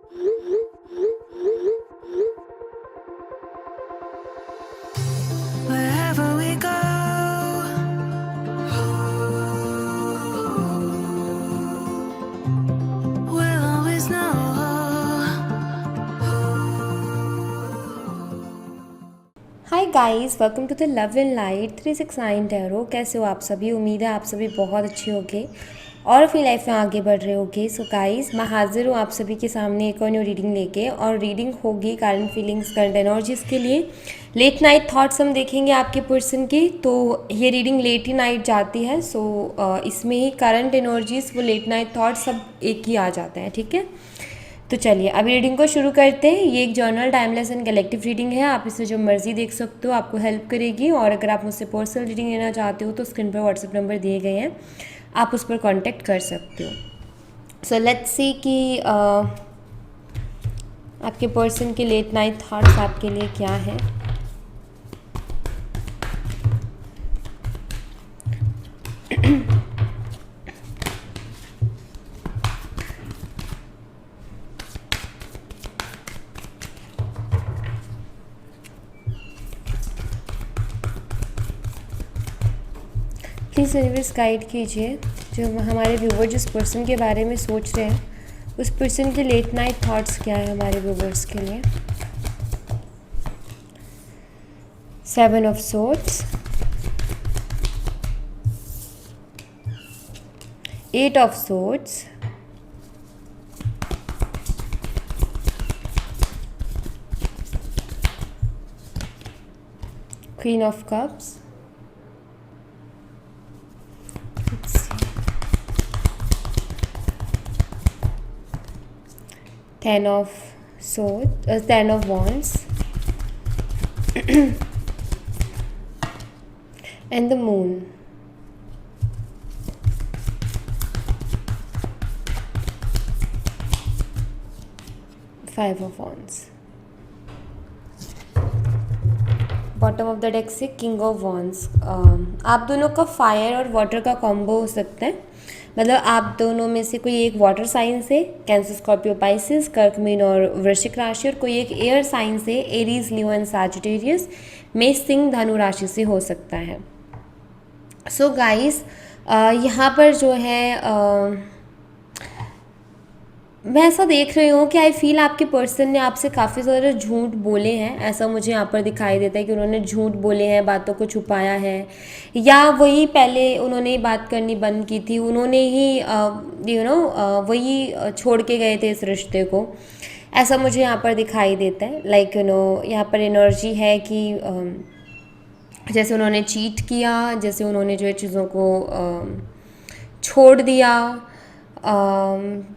Wherever we go, we'll always know. Hi guys, welcome to the love in light 369 tarot. कैसे हो आप सभी? उम्मीद है आप सभी बहुत अच्छे होंगे और अपनी लाइफ में आगे बढ़ रहे होंगे। सो गाइस, मैं हाजिर हूँ आप सभी के सामने एक और न्यू रीडिंग लेके, और रीडिंग होगी करंट फीलिंग्स, करंट एनर्जीज के लिए। लेट नाइट थॉट्स हम देखेंगे आपके पर्सन की। तो ये रीडिंग लेट ही नाइट जाती है, सो इसमें ही करंट एनर्जीज, वो लेट नाइट थॉट्स सब एक ही आ जाते हैं, ठीक है। तो चलिए अभी रीडिंग को शुरू करते हैं। ये एक journal, timeless and collective reading है। आप इसे जो मर्जी देख सकते हो, आपको हेल्प करेगी। और अगर आप मुझसे पर्सनल रीडिंग लेना चाहते हो तो स्क्रीन पर व्हाट्सएप नंबर दिए गए हैं, आप उस पर कांटेक्ट कर सकते हो। सो लेट्स सी कि आपके पर्सन के लेट नाइट थॉट्स आपके लिए क्या है। प्लीज़ यूनिवर्स गाइड कीजिए, जो हमारे व्यूवर जिस पर्सन के बारे में सोच रहे हैं उस पर्सन के लेट नाइट थॉट्स क्या है हमारे व्यूवर्स के लिए। 7 of swords, 8 of swords, queen of cups, 10 of swords, 10 of wands, and the moon. Five of wands. Bottom of the deck से किंग ऑफ वॉन्ड्स। आप दोनों का फायर और वाटर का कॉम्बो हो सकता है। मतलब आप दोनों में से कोई एक वाटर साइन से, कैंसर, स्कॉर्पियो, पाइसिस, कर्क, मीन और वृश्चिक राशि, और कोई एक एयर साइन से, एरीज, लियो एंड सैजिटेरियस, मेष, सिंह, धनु राशि से हो सकता है। सो गाइस, यहाँ पर जो है मैं ऐसा देख रही हूँ कि आई फील आपके पर्सन ने आपसे काफ़ी ज़्यादा झूठ बोले हैं। ऐसा मुझे यहाँ पर दिखाई देता है कि उन्होंने झूठ बोले हैं, बातों को छुपाया है, या वही पहले उन्होंने बात करनी बंद की थी, उन्होंने ही वही छोड़ के गए थे इस रिश्ते को। ऐसा मुझे यहाँ पर दिखाई देता है। लाइक यहाँ पर एनर्जी है कि जैसे उन्होंने चीट किया, जैसे उन्होंने जो है चीज़ों को छोड़ दिया,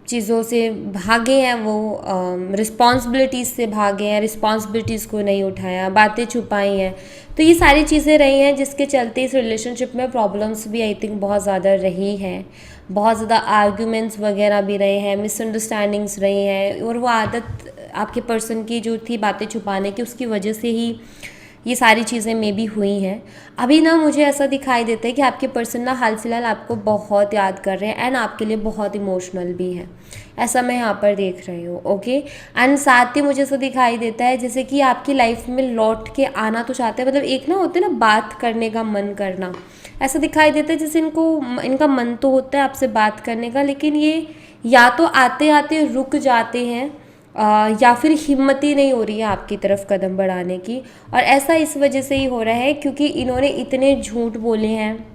चीज़ों से भागे हैं, वो रिस्पॉन्सिबिलिटीज़ से भागे हैं, रिस्पॉन्सिबिलिटीज़ को नहीं उठाया, बातें छुपाई हैं। तो ये सारी चीज़ें रही हैं जिसके चलते इस रिलेशनशिप में प्रॉब्लम्स भी आई थिंक बहुत ज़्यादा रही हैं। बहुत ज़्यादा आर्ग्यूमेंट्स वगैरह भी रहे हैं, मिसअंडरस्टैंडिंग्स रही हैं, और वो आदत आपके पर्सन की जो थी बातें छुपाने की, उसकी वजह से ही ये सारी चीज़ें मे भी हुई हैं। अभी ना मुझे ऐसा दिखाई देता है कि आपके पर्सन ना हाल फिलहाल आपको बहुत याद कर रहे हैं एंड आपके लिए बहुत इमोशनल भी हैं। ऐसा मैं यहाँ पर देख रही हूँ, ओके। एंड साथ ही मुझे ऐसा दिखाई देता है जैसे कि आपकी लाइफ में लौट के आना तो चाहते हैं, मतलब एक ना होता है ना बात करने का मन करना। ऐसा दिखाई देता है जैसे इनका मन तो होता है आपसे बात करने का, लेकिन ये या तो आते आते रुक जाते हैं, या फिर हिम्मत ही नहीं हो रही है आपकी तरफ कदम बढ़ाने की। और ऐसा इस वजह से ही हो रहा है क्योंकि इन्होंने इतने झूठ बोले हैं,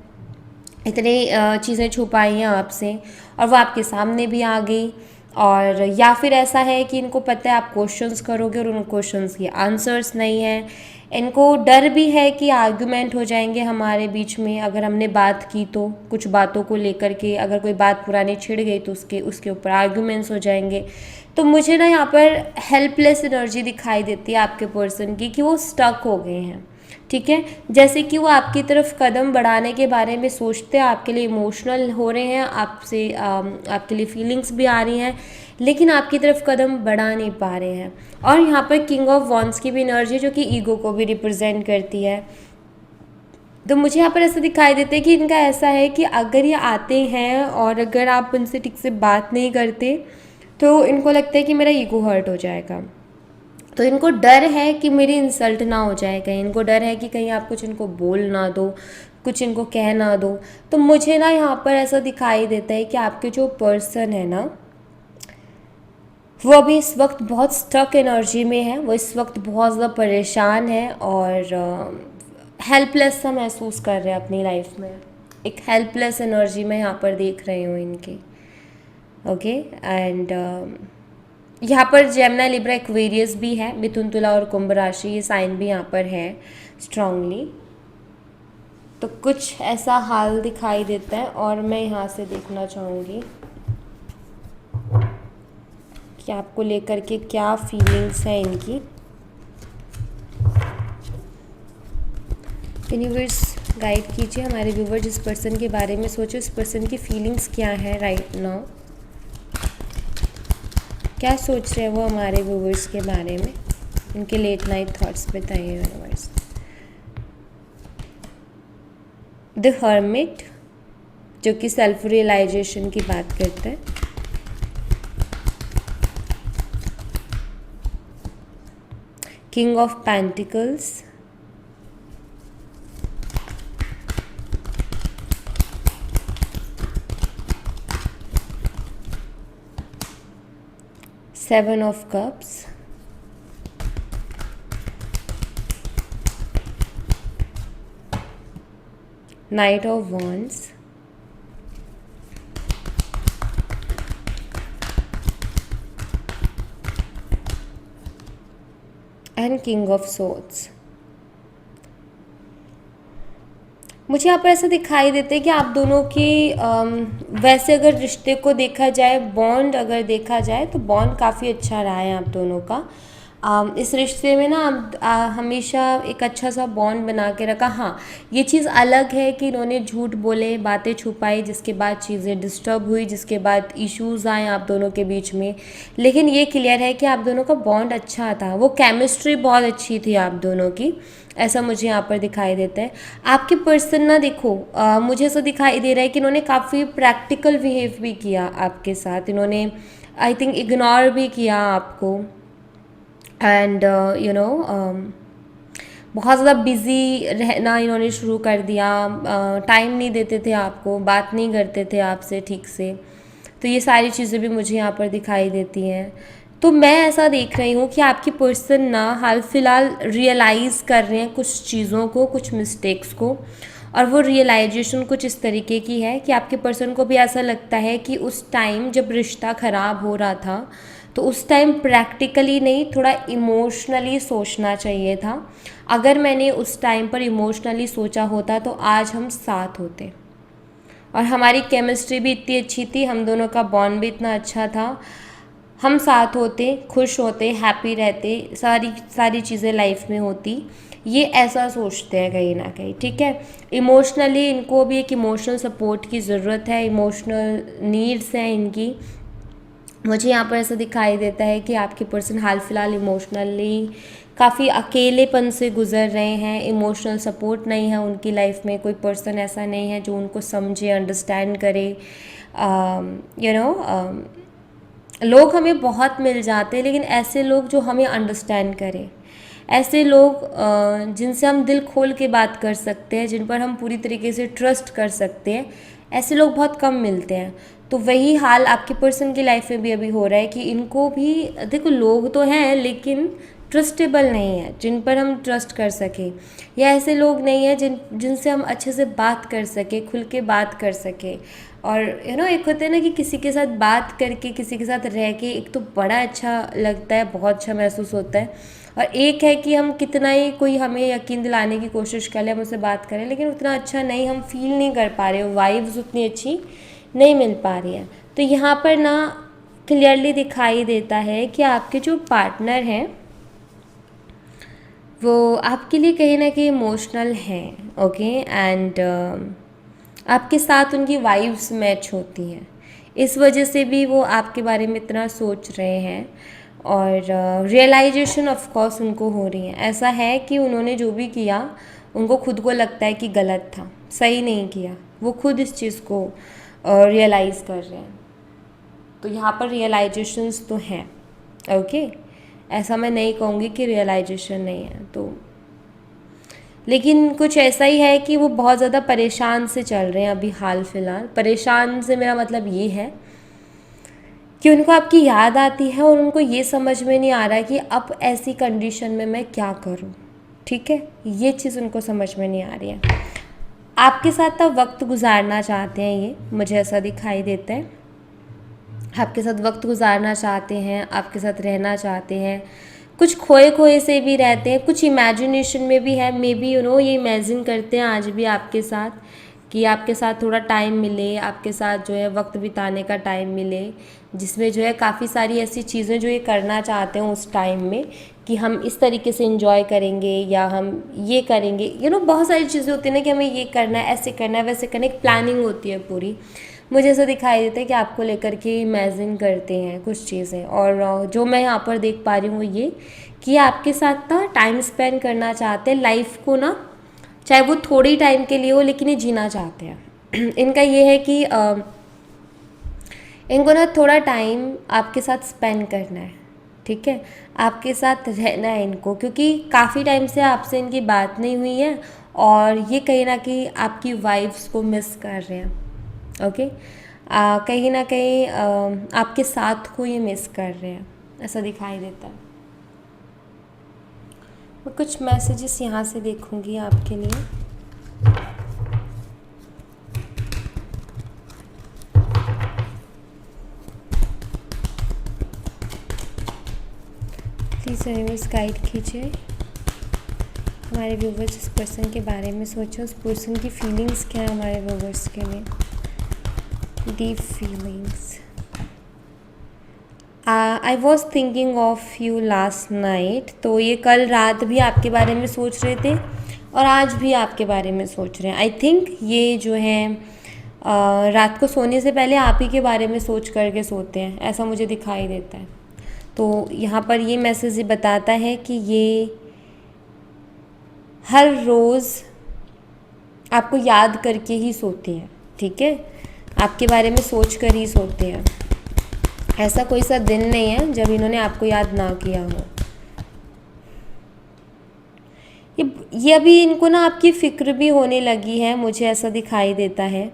इतने चीज़ें छुपाई हैं आपसे, और वो आपके सामने भी आ गई। और या फिर ऐसा है कि इनको पता है आप क्वेश्चंस करोगे और उन क्वेश्चंस के आंसर्स नहीं हैं। इनको डर भी है कि आर्गुमेंट हो जाएंगे हमारे बीच में अगर हमने बात की तो, कुछ बातों को लेकर के अगर कोई बात पुरानी छिड़ गई तो उसके ऊपर आर्गुमेंट्स हो जाएंगे। तो मुझे ना यहाँ पर हेल्पलेस एनर्जी दिखाई देती है आपके पर्सन की, कि वो स्टक हो गए हैं, ठीक है। जैसे कि वो आपकी तरफ कदम बढ़ाने के बारे में सोचते हैं, आपके लिए इमोशनल हो रहे हैं, आपसे आपके लिए फीलिंग्स भी आ रही हैं, लेकिन आपकी तरफ कदम बढ़ा नहीं पा रहे हैं। और यहाँ पर किंग ऑफ वॉन्ड्स की भी एनर्जी, जो कि ईगो को भी रिप्रेजेंट करती है। तो मुझे यहाँ पर ऐसा दिखाई देता है कि इनका ऐसा है कि अगर ये आते हैं और अगर आप उनसे ठीक से बात नहीं करते तो इनको लगता है कि मेरा ईगो हर्ट हो जाएगा, तो इनको डर है कि मेरी इंसल्ट ना हो जाए कहीं, इनको डर है कि कहीं आप कुछ इनको बोल ना दो, कुछ इनको कह ना दो। तो मुझे ना यहाँ पर ऐसा दिखाई देता है कि आपके जो पर्सन है ना, वो अभी इस वक्त बहुत स्टक एनर्जी में है, वो इस वक्त बहुत ज़्यादा परेशान है और हेल्पलेस सा महसूस कर रहे हैं अपनी लाइफ में। एक हेल्पलेस एनर्जी में यहाँ पर देख रही हूँ इनकी। ओके एंड यहाँ पर जेमिनी, लिब्रा, एक्वेरियस भी है, मिथुन, तुला और कुंभ राशि, ये साइन भी यहाँ पर है स्ट्रांगली। तो कुछ ऐसा हाल दिखाई देता है और मैं यहाँ से देखना चाहूँगी कि आपको लेकर के क्या फीलिंग्स हैं इनकी। यूनिवर्स गाइड कीजिए हमारे व्यूवर जिस पर्सन के बारे में सोचो, उस पर्सन की फीलिंग्स क्या है राइट नाउ, क्या सोच रहे हैं वो हमारे व्यूवर्स के बारे में, उनके लेट नाइट थॉट्स बताइए यूनिवर्स। द हर्मिट जो कि सेल्फ रियलाइजेशन की बात करता है। King of pentacles, seven of cups, night of wands, and king of swords. मुझे यहाँ पर ऐसा दिखाई देता है कि आप दोनों की वैसे अगर रिश्ते को देखा जाए, बॉन्ड अगर देखा जाए तो बॉन्ड काफ़ी अच्छा रहा है आप दोनों का। इस रिश्ते में ना आप हमेशा एक अच्छा सा बॉन्ड बना के रखा। हाँ, ये चीज़ अलग है कि इन्होंने झूठ बोले, बातें छुपाई, जिसके बाद चीज़ें डिस्टर्ब हुई, जिसके बाद इश्यूज़ आए आप दोनों के बीच में। लेकिन ये क्लियर है कि आप दोनों का बॉन्ड अच्छा था, वो केमिस्ट्री बहुत अच्छी थी आप दोनों की, ऐसा मुझे यहाँ पर दिखाई देता है। आपके पर्सन ना देखो, मुझे ऐसा दिखाई दे रहा है कि इन्होंने काफ़ी प्रैक्टिकल बिहेव भी किया आपके साथ, इन्होंने आई थिंक इग्नोर भी किया आपको एंड बहुत ज़्यादा बिज़ी रहना इन्होंने शुरू कर दिया, टाइम नहीं देते थे आपको, बात नहीं करते थे आपसे ठीक से। तो ये सारी चीज़ें भी मुझे यहाँ पर दिखाई देती हैं। तो मैं ऐसा देख रही हूँ कि आपकी पर्सन ना हाल फिलहाल रियलाइज़ कर रहे हैं कुछ चीज़ों को, कुछ मिस्टेक्स को, और वो रियलाइजेशन कुछ इस तरीके की है कि आपके पर्सन को भी ऐसा लगता है कि उस टाइम जब रिश्ता ख़राब हो रहा था तो उस टाइम प्रैक्टिकली नहीं, थोड़ा इमोशनली सोचना चाहिए था। अगर मैंने उस टाइम पर इमोशनली सोचा होता तो आज हम साथ होते और हमारी केमिस्ट्री भी इतनी अच्छी थी, हम दोनों का बॉन्ड भी इतना अच्छा था, हम साथ होते, खुश होते, हैप्पी रहते, सारी चीज़ें लाइफ में होती। ये ऐसा सोचते हैं कहीं ना कहीं, ठीक है। इमोशनली इनको भी एक इमोशनल सपोर्ट की ज़रूरत है, इमोशनल नीड्स हैं इनकी। मुझे यहाँ पर ऐसा दिखाई देता है कि आपके पर्सन हाल फिलहाल इमोशनली काफ़ी अकेलेपन से गुज़र रहे हैं, इमोशनल सपोर्ट नहीं है उनकी लाइफ में, कोई पर्सन ऐसा नहीं है जो उनको समझे, अंडरस्टैंड करे। लोग हमें बहुत मिल जाते हैं, लेकिन ऐसे लोग जो हमें अंडरस्टैंड करें, ऐसे लोग जिनसे हम दिल खोल के बात कर सकते हैं, जिन पर हम पूरी तरीके से ट्रस्ट कर सकते हैं, ऐसे लोग बहुत कम मिलते हैं। तो वही हाल आपके पर्सन की लाइफ में भी अभी हो रहा है कि इनको भी देखो, लोग तो हैं लेकिन ट्रस्टेबल नहीं है, जिन पर हम ट्रस्ट कर सकें, या ऐसे लोग नहीं हैं जिनसे हम अच्छे से बात कर सकें, खुल के बात कर सकें। और एक होता है ना कि किसी के साथ बात करके, किसी के साथ रह के एक तो बड़ा अच्छा लगता है, बहुत अच्छा महसूस होता है, और एक है कि हम कितना ही कोई हमें यकीन दिलाने की कोशिश कर ले, हम उससे बात करें, लेकिन उतना अच्छा नहीं, हम फील नहीं कर पा रहे, वाइब्स उतनी अच्छी नहीं मिल पा रही है। तो यहाँ पर ना क्लियरली दिखाई देता है कि आपके जो पार्टनर हैं वो आपके लिए कहीं ना कहीं इमोशनल हैं, ओके, एंड आपके साथ उनकी वाइब्स मैच होती हैं, इस वजह से भी वो आपके बारे में इतना सोच रहे हैं, और रियलाइजेशन ऑफ कोर्स उनको हो रही है। ऐसा है कि उन्होंने जो भी किया उनको खुद को लगता है कि गलत था, सही नहीं किया, वो खुद इस चीज़ को रियलाइज़ कर रहे हैं। तो यहाँ पर रियलाइजेशंस तो हैं, ओके। ऐसा मैं नहीं कहूँगी कि रियलाइजेशन नहीं है, तो लेकिन कुछ ऐसा ही है कि वो बहुत ज़्यादा परेशान से चल रहे हैं अभी हाल फिलहाल। परेशान से मेरा मतलब ये है कि उनको आपकी याद आती है और उनको ये समझ में नहीं आ रहा है कि अब ऐसी कंडीशन में मैं क्या करूँ, ठीक है। ये चीज़ उनको समझ में नहीं आ रही है। आपके साथ तब वक्त गुजारना चाहते हैं, ये मुझे ऐसा दिखाई देता है। आपके साथ वक्त गुजारना चाहते हैं, आपके साथ रहना चाहते हैं, कुछ खोए खोए से भी रहते हैं, कुछ इमेजिनेशन में भी है। मे बी ये इमेजिन करते हैं आज भी आपके साथ कि आपके साथ थोड़ा टाइम मिले, आपके साथ जो है वक्त बिताने का टाइम मिले, जिसमें जो है काफ़ी सारी ऐसी चीज़ें जो ये करना चाहते हैं उस टाइम में कि हम इस तरीके से इंजॉय करेंगे या हम ये करेंगे। बहुत सारी चीज़ें होती हैं ना कि हमें ये करना है, ऐसे करना है, वैसे करना है, एक प्लानिंग होती है पूरी। मुझे ऐसा दिखाई देता है कि आपको लेकर के इमेजिन करते हैं कुछ चीज़ें, और जो मैं यहाँ पर देख पा रही हूँ वो ये कि आपके साथ ना टाइम स्पेंड करना चाहते हैं, लाइफ को ना, चाहे वो थोड़ी टाइम के लिए हो, लेकिन ये जीना चाहते हैं। इनका ये है कि इनको ना थोड़ा टाइम आपके साथ स्पेंड करना है, ठीक है, आपके साथ रहना है इनको, क्योंकि काफ़ी टाइम से आपसे इनकी बात नहीं हुई है और ये कहीं ना कहीं आपकी वाइब्स को मिस कर रहे हैं, ओके। कहीं ना कहीं आपके साथ को ये मिस कर रहे हैं, ऐसा दिखाई देता है। मैं कुछ मैसेजेस यहाँ से देखूँगी आपके लिए। प्लीज़ यूनिवर्स गाइड कीजिए हमारे व्यूवर्स इस पर्सन के बारे में सोचो, उस पर्सन की फीलिंग्स क्या है हमारे व्यूवर्स के लिए, deep feelings. I was thinking of you last night. तो ये कल रात भी आपके बारे में सोच रहे थे और आज भी आपके बारे में सोच रहे हैं। आई थिंक ये जो है रात को सोने से पहले आप ही के बारे में सोच करके सोते हैं, ऐसा मुझे दिखाई देता है। तो यहाँ पर ये मैसेज बताता है कि ये हर रोज़ आपको याद करके ही सोते हैं, ठीक है, आपके बारे में सोच कर ही सोते हैं। ऐसा कोई सा दिन नहीं है जब इन्होंने आपको याद ना किया हो। ये अभी इनको ना आपकी फ़िक्र भी होने लगी है, मुझे ऐसा दिखाई देता है।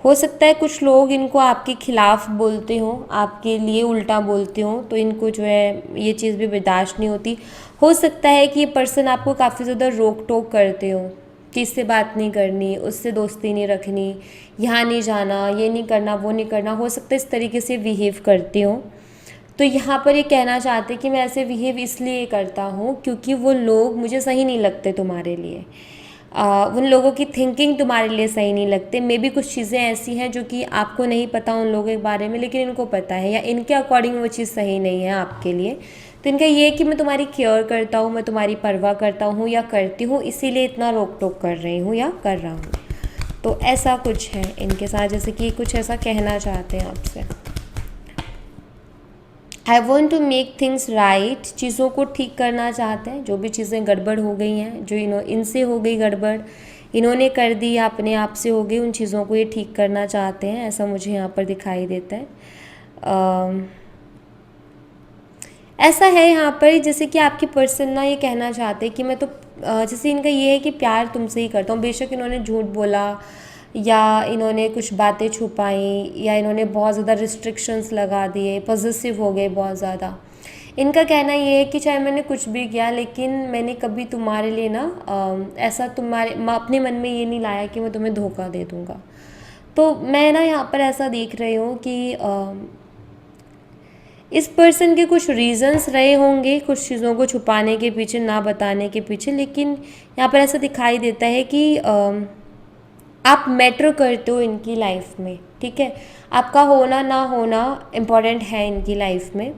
हो सकता है कुछ लोग इनको आपके खिलाफ़ बोलते हों, आपके लिए उल्टा बोलते हों, तो इनको जो है ये चीज़ भी बर्दाश्त नहीं होती। हो सकता है कि ये पर्सन आपको काफ़ी ज़्यादा रोक टोक करते हो कि इससे बात नहीं करनी, उससे दोस्ती नहीं रखनी, यहाँ नहीं जाना, ये नहीं करना, वो नहीं करना। हो सकता है इस तरीके से बिहेव करते हो। तो यहाँ पर ये कहना चाहते कि मैं ऐसे बिहेव इसलिए करता हूँ क्योंकि वो लोग मुझे सही नहीं लगते तुम्हारे लिए, उन लोगों की थिंकिंग तुम्हारे लिए सही नहीं लगते। मे बी कुछ चीज़ें ऐसी हैं जो कि आपको नहीं पता उन लोगों के बारे में, लेकिन इनको पता है, या इनके अकॉर्डिंग वो चीज़ सही नहीं है आपके लिए। तो इनका ये है कि मैं तुम्हारी केयर करता हूँ, मैं तुम्हारी परवाह करता हूँ या करती हूँ, इसीलिए इतना रोक टोक कर रही हूँ या कर रहा हूँ। तो ऐसा कुछ है इनके साथ, जैसे कि कुछ ऐसा कहना चाहते हैं आपसे। I want to make things right, चीज़ों को ठीक करना चाहते हैं, जो भी चीज़ें गड़बड़ हो गई हैं, जो इनसे हो गई गड़बड़, इन्होंने कर दी या अपने आप से हो गई, उन चीज़ों को ये ठीक करना चाहते हैं, ऐसा मुझे यहाँ पर दिखाई देता है। ऐसा है यहाँ पर जैसे कि आपके पर्सन ना ये कहना चाहते हैं कि मैं तो जैसे इनका ये है कि प्यार तुमसे ही करता हूँ। बेशक इन्होंने झूठ बोला या इन्होंने कुछ बातें छुपाई या इन्होंने बहुत ज़्यादा रिस्ट्रिक्शंस लगा दिए, पॉजेसिव हो गए बहुत ज़्यादा। इनका कहना ये है कि चाहे मैंने कुछ भी किया, लेकिन मैंने कभी तुम्हारे लिए ना ऐसा अपने मन में ये नहीं लाया कि मैं तुम्हें धोखा दे दूँगा। तो मैं ना यहाँ पर ऐसा देख रही हूँ कि इस पर्सन के कुछ रीज़न्स रहे होंगे कुछ चीज़ों को छुपाने के पीछे, ना बताने के पीछे, लेकिन यहाँ पर ऐसा दिखाई देता है कि आप मैटर करते हो इनकी लाइफ में, ठीक है। आपका होना ना होना इम्पॉर्टेंट है इनकी लाइफ में,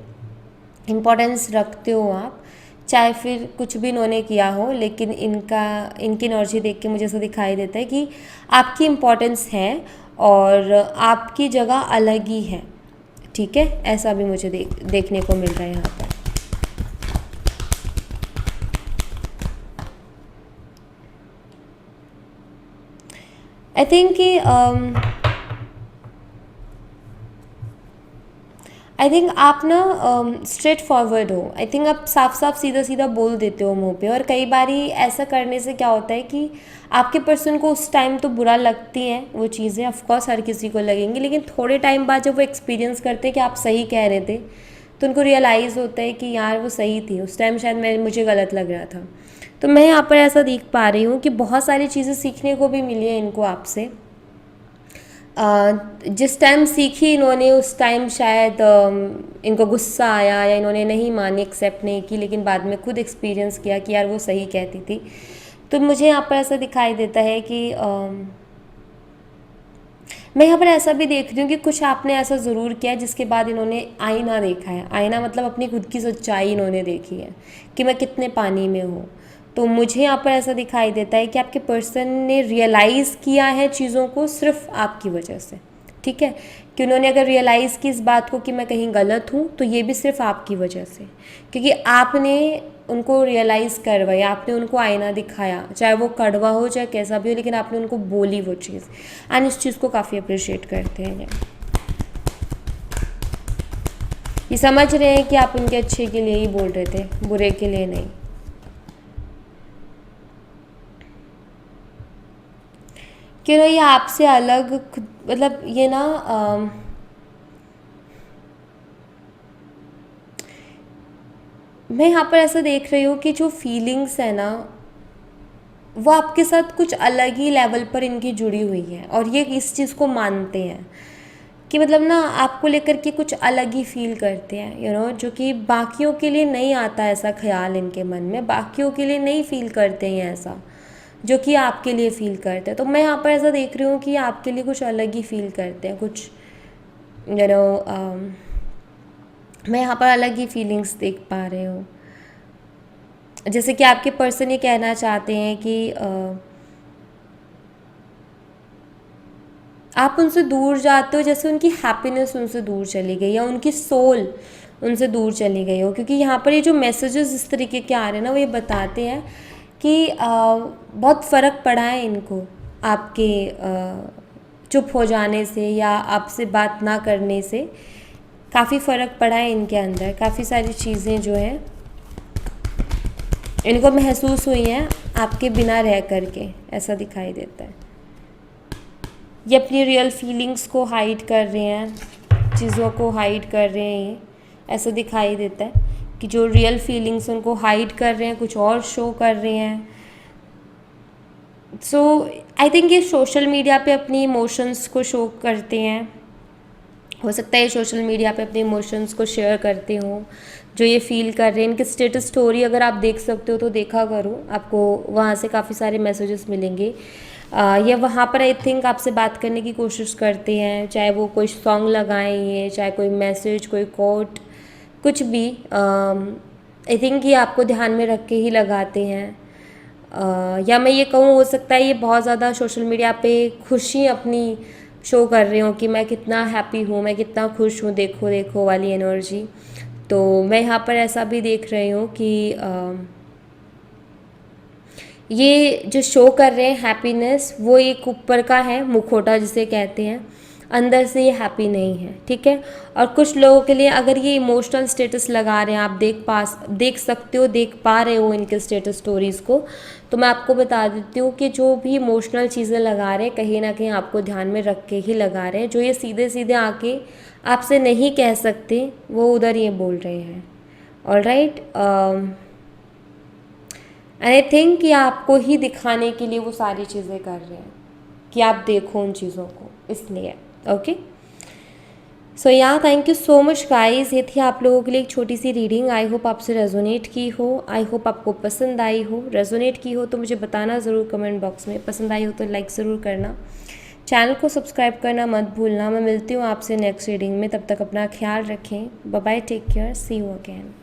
इम्पोर्टेंस रखते हो आप, चाहे फिर कुछ भी इन्होंने किया हो, लेकिन इनकी एनर्जी देख के मुझे ऐसा दिखाई देता है कि आपकी इम्पोर्टेंस है और आपकी जगह अलग ही है, ठीक है। ऐसा भी मुझे देखने को मिल रहा है यहाँ पर। आई थिंक कि आई थिंक आप ना स्ट्रेट फॉरवर्ड हो। आई थिंक आप साफ साफ सीधा सीधा बोल देते हो मुंह पे, और कई बारी ऐसा करने से क्या होता है कि आपके पर्सन को उस टाइम तो बुरा लगती हैं वो चीज़ें, ऑफकोर्स हर किसी को लगेंगी, लेकिन थोड़े टाइम बाद जब वो एक्सपीरियंस करते हैं कि आप सही कह रहे थे, तो उनको रियलाइज़ होता है कि यार वो सही थी, उस टाइम शायद मुझे गलत लग रहा था। तो मैं यहाँ पर ऐसा देख पा रही हूँ कि बहुत सारी चीज़ें सीखने को भी मिली है इनको आपसे। जिस टाइम सीखी इन्होंने उस टाइम शायद इनको गुस्सा आया या इन्होंने नहीं मानी, एक्सेप्ट नहीं की, लेकिन बाद में खुद एक्सपीरियंस किया कि यार वो सही कहती थी। तो मुझे यहाँ पर ऐसा दिखाई देता है कि मैं यहाँ पर ऐसा भी देख रही हूँ कि कुछ आपने ऐसा ज़रूर किया है जिसके बाद इन्होंने आईना देखा है। आईना मतलब अपनी खुद की सच्चाई इन्होंने देखी है कि मैं कितने पानी में हूँ। तो मुझे यहाँ पर ऐसा दिखाई देता है कि आपके पर्सन ने रियलाइज़ किया है चीज़ों को सिर्फ आपकी वजह से, ठीक है, कि उन्होंने अगर रियलाइज़ की इस बात को कि मैं कहीं गलत हूँ, तो ये भी सिर्फ आपकी वजह से, क्योंकि आपने उनको रियलाइज़ करवाया, आपने उनको आईना दिखाया, चाहे वो कड़वा हो चाहे कैसा भी हो, लेकिन आपने उनको बोली वो चीज़, एंड इस चीज़ को काफ़ी अप्रिशिएट करते हैं। ये समझ रहे हैं कि आप उनके अच्छे के लिए ही बोल रहे थे, बुरे के लिए नहीं। कि ना ये आपसे अलग मतलब ये ना मैं यहाँ पर ऐसा देख रही हूँ कि जो फीलिंग्स है ना वो आपके साथ कुछ अलग ही लेवल पर इनकी जुड़ी हुई है, और ये इस चीज़ को मानते हैं कि मतलब ना आपको लेकर के कुछ अलग ही फील करते हैं, यू नो, जो कि बाकियों के लिए नहीं आता ऐसा ख्याल इनके मन में, बाकियों के लिए नहीं फील करते हैं ऐसा जो कि आपके लिए फ़ील करते हैं। तो मैं यहाँ पर ऐसा देख रही हूँ कि आपके लिए कुछ अलग ही फील करते हैं, कुछ यू नो मैं यहाँ पर अलग ही फीलिंग्स देख पा रही हूँ। जैसे कि आपके पर्सन ये कहना चाहते हैं कि आप उनसे दूर जाते हो जैसे उनकी हैप्पीनेस उनसे दूर चली गई या उनकी सोल उनसे दूर चली गई हो, क्योंकि यहाँ पर ये जो मैसेजेस इस तरीके के आ रहे हैं ना वो ये बताते हैं कि बहुत फ़र्क पड़ा है इनको आपके चुप हो जाने से या आपसे बात ना करने से, काफ़ी फ़र्क पड़ा है इनके अंदर। काफ़ी सारी चीज़ें जो हैं इनको महसूस हुई हैं आपके बिना रह करके, ऐसा दिखाई देता है। ये अपनी रियल फीलिंग्स को हाइड कर रहे हैं, चीज़ों को हाइड कर रहे हैं, ये ऐसा दिखाई देता है कि जो रियल फीलिंग्स उनको हाइड कर रहे हैं, कुछ और शो कर रहे हैं। सो आई थिंक ये सोशल मीडिया पे अपनी इमोशंस को शो करते हैं। हो सकता है सोशल मीडिया पे अपने इमोशंस को शेयर करते हो, जो ये फील कर रहे हैं। इनकी स्टेटस स्टोरी अगर आप देख सकते हो तो देखा करो, आपको वहाँ से काफ़ी सारे मैसेजेस मिलेंगे। ये वहाँ पर आई थिंक आपसे बात करने की कोशिश करते हैं, चाहे वो कोई सॉन्ग लगाएं, चाहे कोई मैसेज, कोई कोट, कुछ भी। आई थिंक ये आपको ध्यान में रख के ही लगाते हैं। या मैं ये कहूँ, हो सकता है ये बहुत ज़्यादा सोशल मीडिया पे खुशी अपनी शो कर रहे हो कि मैं कितना हैप्पी हूँ, मैं कितना खुश हूँ, देखो देखो वाली एनर्जी। तो मैं यहाँ पर ऐसा भी देख रही हूँ कि ये जो शो कर रहे हैं हैप्पीनेस, वो एक ऊपर का है, मुखौटा जिसे कहते हैं, अंदर से ये हैप्पी नहीं है, ठीक है। और कुछ लोगों के लिए अगर ये इमोशनल स्टेटस लगा रहे हैं, आप देख सकते हो, देख पा रहे हो इनके स्टेटस स्टोरीज़ को, तो मैं आपको बता देती हूँ कि जो भी इमोशनल चीज़ें लगा रहे हैं कहीं ना कहीं आपको ध्यान में रख के ही लगा रहे हैं। जो ये सीधे सीधे आके आपसे नहीं कह सकते वो उधर ये बोल रहे हैं। ऑलराइट, आई थिंक ये आपको ही दिखाने के लिए वो सारी चीज़ें कर रहे हैं कि आप देखो उन चीज़ों को, इसलिए। ओके, सो या thank you so much guys. ये थी आप लोगों के लिए एक छोटी सी रीडिंग। आई होप आपसे रेजोनेट की हो, आई होप आपको पसंद आई हो। रेजोनेट की हो तो मुझे बताना ज़रूर कमेंट बॉक्स में, पसंद आई हो तो लाइक ज़रूर करना, चैनल को सब्सक्राइब करना मत भूलना। मैं मिलती हूँ आपसे नेक्स्ट रीडिंग में, तब तक अपना ख्याल रखें। Bye bye, take care, see you again.